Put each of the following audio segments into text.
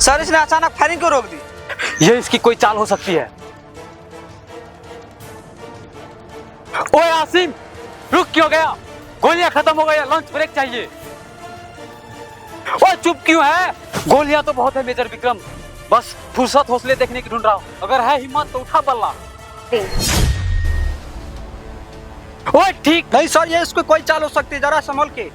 Sir इसने अचानक firing क्यों रोक दी? ये इसकी कोई चाल हो सकती है। ओए आसिम, रुक क्यों गया? गोलियां खत्म हो गई, लंच ब्रेक चाहिए। ओए चुप क्यों है? गोलियां तो बहुत है मेजर विक्रम, बस फुर्सत हौसले देखने की ढूंढ रहा हूँ। अगर है हिम्मत तो उठा बल्ला। ओए ठीक नहीं सर, ये इसको कोई चाल हो सकती है, जरा संभल के।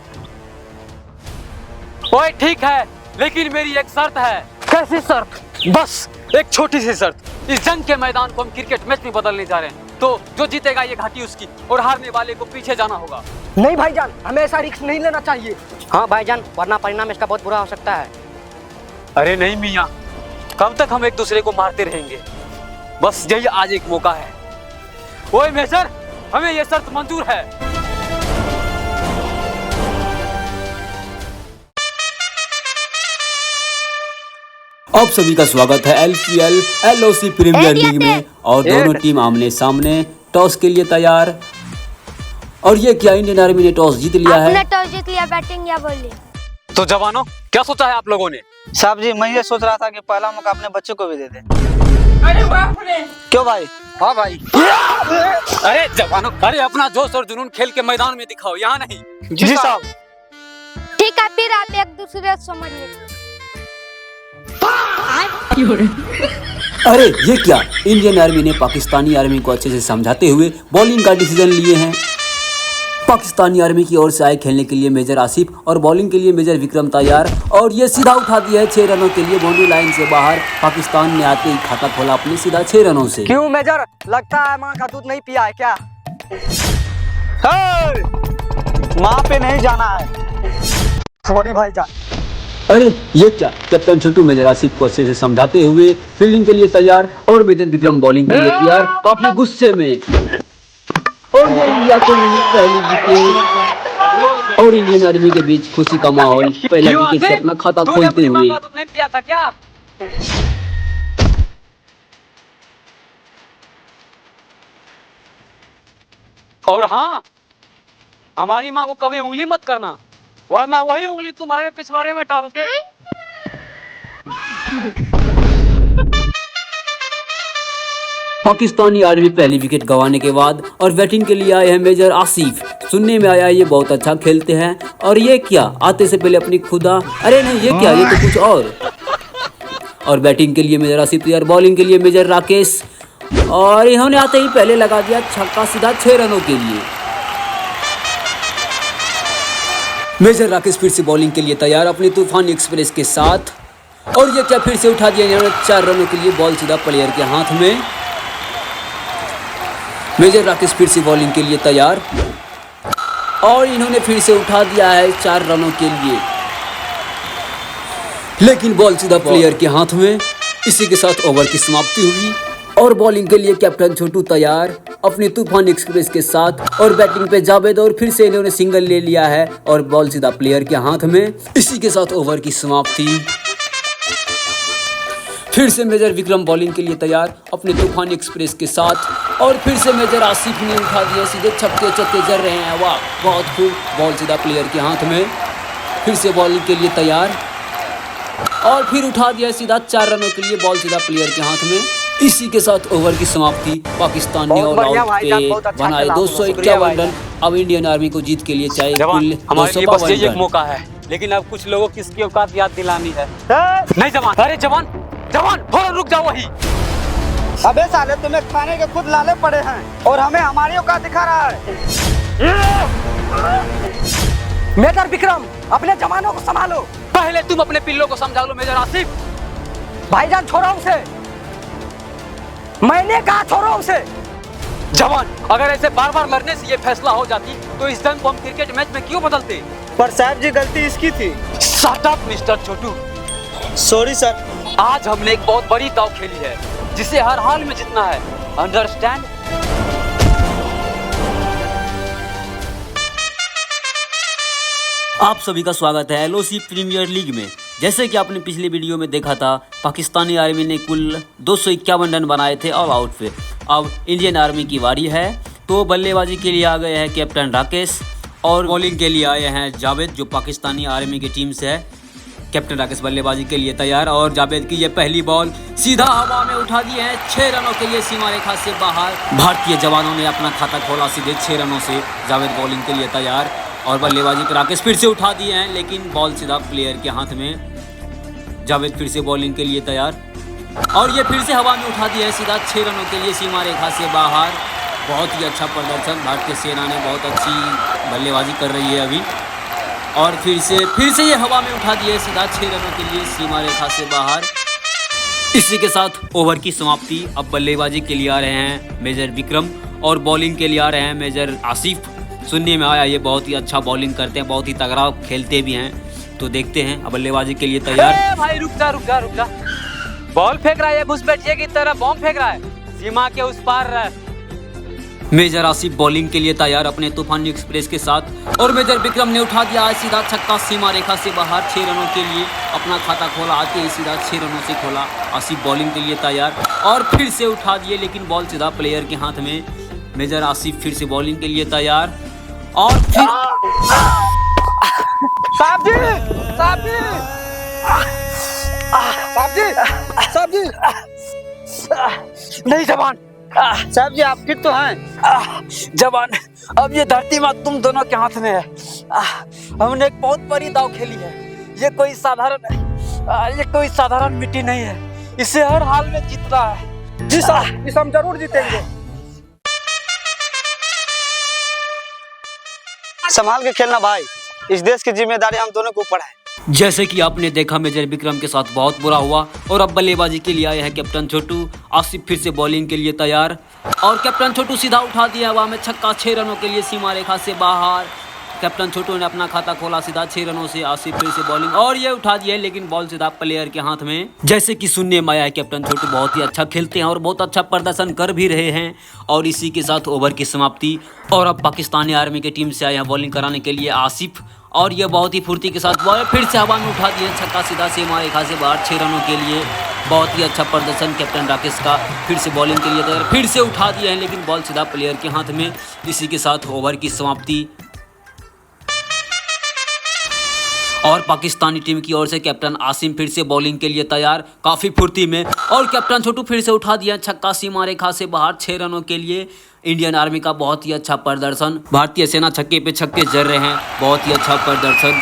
ओए ठीक है, लेकिन मेरी एक शर्त है। कैसी शर्त? बस एक छोटी सी शर्त। इस जंग के मैदान को हम क्रिकेट मैच में बदलने जा रहे हैं, तो जो जीतेगा ये घाटी उसकी और हारने वाले को पीछे जाना होगा। नहीं भाईजान, हमें ऐसा रिस्क नहीं लेना चाहिए। हाँ भाईजान, वरना परिणाम इसका बहुत बुरा हो सकता है। अरे नहीं मियां, कब तक हम एक दूसरे को मारते रहेंगे? बस यही आज एक मौका है। ओए मेजर, हमें ये शर्त मंजूर है। अब सभी का स्वागत है LPL LOC प्रीमियर लीग में और दोनों टीम आमने सामने। टॉस के लिए तैयार। और ये क्या, इंडियन आर्मी ने टॉस जीत लिया है। आपने टॉस जीत लिया, बैटिंग या बॉलिंग? तो जवानों, क्या सोचा है आप लोगों ने? साहब जी, मैं ये सोच रहा था कि पहला मौका अपने बच्चों को भी दे दें। अरे बाप रे! क्यों भाई? हाँ भाई। अरे जवानों, अरे अपना जोश और जुनून खेल के मैदान में दिखाओ, यहाँ नहीं। जी साहब। ठीक है, फिर आप एक दूसरे से समझिए। अरे ये क्या, इंडियन आर्मी ने पाकिस्तानी आर्मी को अच्छे से समझाते हुए बॉलिंग का डिसीजन लिए हैं। पाकिस्तानी आर्मी की ओर से आए खेलने के लिए मेजर आसिफ और बॉलिंग के लिए मेजर विक्रम तैयार। और ये सीधा उठा दिया है 6 रनों के लिए बाउंड्री लाइन से बाहर। पाकिस्तान ने आते ही खाता खोला अपने सीधा 6 रनों से। क्यों मेजर, लगता है माँ का दूध नहीं पिया है क्या? माँ पे नहीं जाना है। सॉरी भाईजान। अरे ये क्या, कैप्टन छोटू मेजर आसिफ को अच्छे से समझाते हुए फील्डिंग के लिए तैयार और मेजर विक्रम बॉलिंग के लिए तैयार। काफी गुस्से में और ये इंडिया को पहली विकेट और इंडियन आर्मी के बीच खुशी का माहौल। पहला विकेट से अपना खाता खोलते हुए। नहीं पिया था क्या? और हाँ, हमारी माँ को कभी उंगली मत करना, वरना वही उंगली तुम्हारे पिछवाड़े में डाल के। पाकिस्तानी आर्मी पहली विकेट गंवाने के बाद और बैटिंग के लिए आए हैं मेजर आसिफ। सुनने में आया ये बहुत अच्छा खेलते हैं। और ये क्या, आते से पहले अपनी खुदा, अरे नहीं ये क्या, ये तो कुछ और बैटिंग के लिए मेजर आसिफ तैयार, बॉलिंग के लिए मेजर राकेश। और इन्होंने आते ही पहले लगा दिया छक्का सीधा 6 रनों के लिए। मेजर राकेश फिर से बॉलिंग के लिए तैयार अपनी तूफान एक्सप्रेस के साथ। और ये क्या, फिर से उठा दिया इन्होंने 4 रनों के लिए, बॉल सीधा प्लेयर के हाथ में। मेजर राकेश फिर से बॉलिंग के लिए तैयार और इन्होंने फिर से उठा दिया है 4 रनों के लिए, लेकिन बॉल सीधा प्लेयर के हाथ में। इसी के साथ ओवर की समाप्ति हुई और बॉलिंग के लिए कैप्टन छोटू तैयार अपनी तूफान एक्सप्रेस के साथ। और बैटिंग पे जावेद, और फिर से इन्होंने सिंगल ले लिया है और बॉल सीधा प्लेयर के हाथ में। इसी के साथ ओवर की समाप्ति। फिर से मेजर विक्रम बॉलिंग के लिए तैयार अपने तूफान एक्सप्रेस के साथ। और फिर से मेजर आसिफ ने उठा दिया, सीधे छक्के चक्के जर रहे हैं, वाह बहुत खूब। बॉल सीधा प्लेयर के हाथ में। फिर से बॉलिंग के लिए तैयार और फिर उठा दिया सीधा 4 रनों के लिए, बॉल सीधा प्लेयर के हाथ में। इसी के साथ ओवर की समाप्ति। पाकिस्तान ने ऑल आउट पे बनाए 251 रन। अब इंडियन आर्मी को जीत के लिए चाहिए कुल हमारे लिए बस यही एक 252 मौका है, लेकिन अब कुछ लोगों की इसकी औकात याद दिलानी है। नहीं जवान, अरे जवान जवान फौरन रुक जाओ वही। अबे साले, तुम्हें खाने के खुद लाले पड़े हैं और हमें हमारी औकात दिखा रहा है। मेजर विक्रम, अपने जवानों को संभालो। पहले तुम अपने पिल्लों को समझा लो मेजर आसिफ। भाईजान छोड़ो उसे, मैंने कहा छोड़ो उसे। जवान, अगर ऐसे बार बार लड़ने से ये फैसला हो जाती तो इस जंग को हम क्रिकेट मैच में क्यों बदलते? पर साहब जी, गलती इसकी थी। Shut up mister Chhotu. Sorry sir. आज हमने एक बहुत बड़ी दाव खेली है जिसे हर हाल में जीतना है, अंडरस्टैंड? आप सभी का स्वागत है LOC प्रीमियर लीग में। जैसे कि आपने पिछले वीडियो में देखा था, पाकिस्तानी आर्मी ने कुल 251 रन बनाए थे ऑल आउट पे। अब इंडियन आर्मी की बारी है, तो बल्लेबाजी के लिए आ गए हैं कैप्टन राकेश और बॉलिंग के लिए आए हैं जावेद, जो पाकिस्तानी आर्मी की टीम से है। कैप्टन राकेश बल्लेबाजी के लिए तैयार और जावेद की ये पहली बॉल सीधा हवा में उठा दी है। 6 रनों के लिए सीमा रेखा से बाहर। भारतीय जवानों ने अपना खाता खोला सीधे 6 रनों से। जावेद बॉलिंग के लिए तैयार और बल्लेबाजी पर राकेश फिर से उठा दिए हैं, लेकिन बॉल सीधा प्लेयर के हाथ में। जावेद फिर से बॉलिंग के लिए तैयार और ये फिर से हवा में उठा दिया है सीधा 6 रनों के लिए सीमा रेखा से बाहर। बहुत ही अच्छा प्रदर्शन, भारतीय सेना ने बहुत अच्छी बल्लेबाजी कर रही है अभी। और फिर से ये हवा में उठा दिया है सीधा 6 रनों के लिए सीमा रेखा से बाहर। इसी के साथ ओवर की समाप्ति। अब बल्लेबाजी के लिए आ रहे हैं मेजर विक्रम और बॉलिंग के लिए आ रहे हैं मेजर आसिफ। सुनने में आया ये बहुत ही अच्छा बॉलिंग करते हैं, बहुत ही तगड़ा खेलते भी हैं। तो देखते हैं। अब बल्लेबाजी के लिए तैयार। भाई रुक जा। बॉल फेंक रहा है घुसपैठिए की तरह, बॉम्ब फेंक रहा है सीमा के उस पार। मेजर आसिफ बॉलिंग के लिए तैयार अपने तूफानी एक्सप्रेस के साथ और मेजर विक्रम ने उठा दिया सीधा छक्का सीमा रेखा से बाहर। 6 रनों के लिए अपना खाता खोला, आते ही सीधा 6 रनों से खोला। आसिफ बॉलिंग के लिए तैयार और फिर से उठा दिए, लेकिन बॉल सीधा प्लेयर के हाथ में। मेजर आसिफ फिर से बॉलिंग के लिए तैयार और फिर साहब जी नहीं जवान। साहब जी आप फिट तो हैं? जवान, अब ये धरती माँ तुम दोनों के हाथ में है। हमने एक बहुत बड़ी दाव खेली है। ये कोई साधारण मिट्टी नहीं है, इसे हर हाल में जीतना है। जी साहब, इस हम जरूर जीतेंगे। संभाल के खेलना भाई, इस देश की जिम्मेदारी हम दोनों के ऊपर है। जैसे कि आपने देखा मेजर विक्रम के साथ बहुत बुरा हुआ और अब बल्लेबाजी के लिए आए हैं कैप्टन छोटू। आसिफ फिर से बॉलिंग के लिए तैयार और कैप्टन छोटू सीधा उठा दिया हवा में छक्का 6 रनों के लिए सीमा रेखा से बाहर। कैप्टन छोटू ने अपना खाता खोला सीधा 6 रनों से। आसिफ फिर से बॉलिंग और ये उठा दिया है, लेकिन बॉल सीधा प्लेयर के हाथ में। जैसे कि सुनने में आया है कैप्टन छोटू बहुत ही अच्छा खेलते हैं और बहुत अच्छा प्रदर्शन कर भी रहे हैं। और इसी के साथ ओवर की समाप्ति। और अब पाकिस्तानी आर्मी की टीम से आए हैं बॉलिंग कराने के लिए आसिफ और ये बहुत ही फुर्ती के साथ बॉल फिर से हवा में उठा दिए छक्का सीधा सीमा रेखा से बाहर 6 रनों के लिए। बहुत ही अच्छा प्रदर्शन कैप्टन राकेश का। फिर से बॉलिंग के लिए तैयार, फिर से उठा दिया है, लेकिन बॉल सीधा प्लेयर के हाथ में। इसी के साथ ओवर की समाप्ति। और पाकिस्तानी टीम की ओर से कैप्टन आसिम फिर से बॉलिंग के लिए तैयार काफी फुर्ती में और कैप्टन छोटू फिर से उठा दिया छक्का सीमा रेखा से बाहर 6 रनों के लिए। इंडियन आर्मी का बहुत ही अच्छा प्रदर्शन। भारतीय सेना छक्के पे छक्के जड़ रहे हैं, बहुत ही अच्छा प्रदर्शन।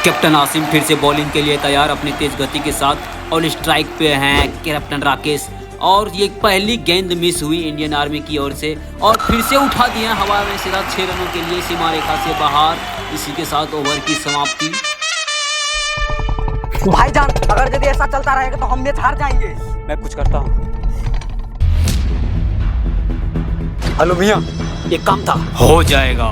कैप्टन आसिम फिर से बॉलिंग के लिए तैयार अपनी तेज गति के साथ और स्ट्राइक पे हैं कैप्टन राकेश। और ये पहली गेंद मिस हुई इंडियन आर्मी की ओर से और फिर से उठा दिया हवा में सीधा 6 रनों के लिए सीमा रेखा से बाहर। इसी के साथ ओवर की समाप्ति। भाईजान अगर यदि ऐसा चलता रहेगा तो हम मैच हार जाएंगे। मैं कुछ करता हूँ। हेलो भैया, एक काम था। हो जाएगा।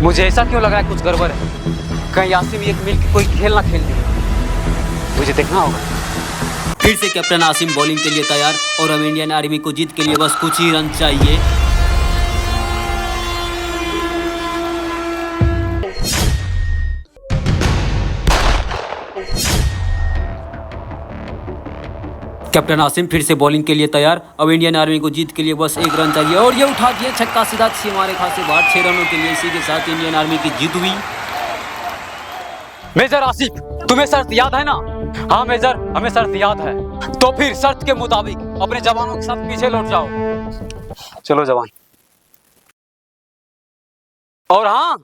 मुझे ऐसा क्यों लग रहा है कुछ गड़बड़ है। कहीं आसिम एक मिल के कोई खेल ना खेल दे, मुझे देखना होगा। फिर से कैप्टन आसिम बॉलिंग के लिए तैयार और अब इंडियन आर्मी को जीत के लिए बस कुछ ही रन चाहिए। कैप्टन आसिम फिर से बॉलिंग के लिए तैयार। अब इंडियन आर्मी को जीत के लिए बस 1 रन चाहिए और ये उठा दिया छक्का सीधा सीमा रेखा से बाहर 6 रनों के लिए। इसी के साथ इंडियन आर्मी की जीत हुई। मेजर आसिफ, तुम्हें शर्त याद है ना? हाँ मेजर, हमें शर्त याद है। तो फिर शर्त के मुताबिक अपने जवानों के साथ पीछे लौट जाओ। चलो जवान। और हाँ,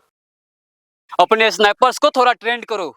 अपने स्नाइपर्स को थोड़ा ट्रेंड करो।